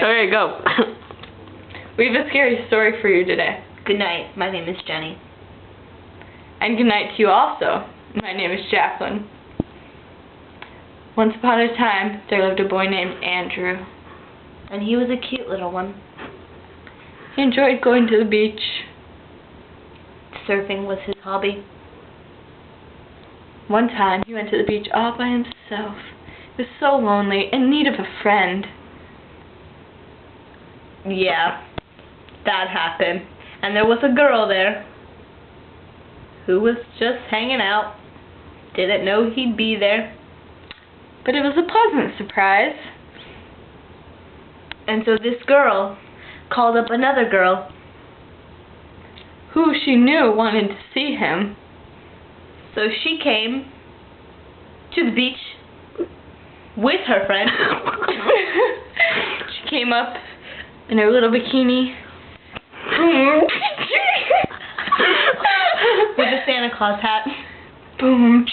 Okay, go. We have a scary story for you today. Good night. My name is Jenny. And good night to you also. My name is Jaclyn. Once upon a time, there lived a boy named Andrew. And he was a cute little one. He enjoyed going to the beach. Surfing was his hobby. One time, he went to the beach all by himself. He was so lonely, in need of a friend. Yeah, that happened. And there was a girl there who was just hanging out. Didn't know he'd be there. But it was a pleasant surprise. And so this girl called up another girl who she knew wanted to see him. So she came to the beach with her friend. She came up in her little bikini. With a Santa Claus hat. Boom.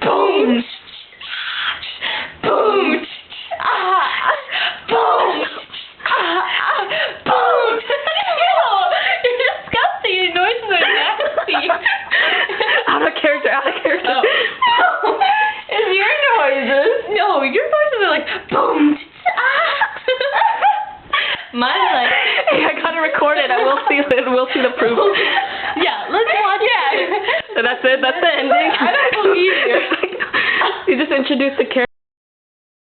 Boom. Boom. Boom. Boom. You're disgusting. Your noises are nasty. Out of character. Oh. It's your noises. No, your noises are like boom. Mine like. Hey, I gotta record it. We'll see the proof. Yeah, let's watch it. So that's it. That's the ending. I don't believe you. You just introduced the character.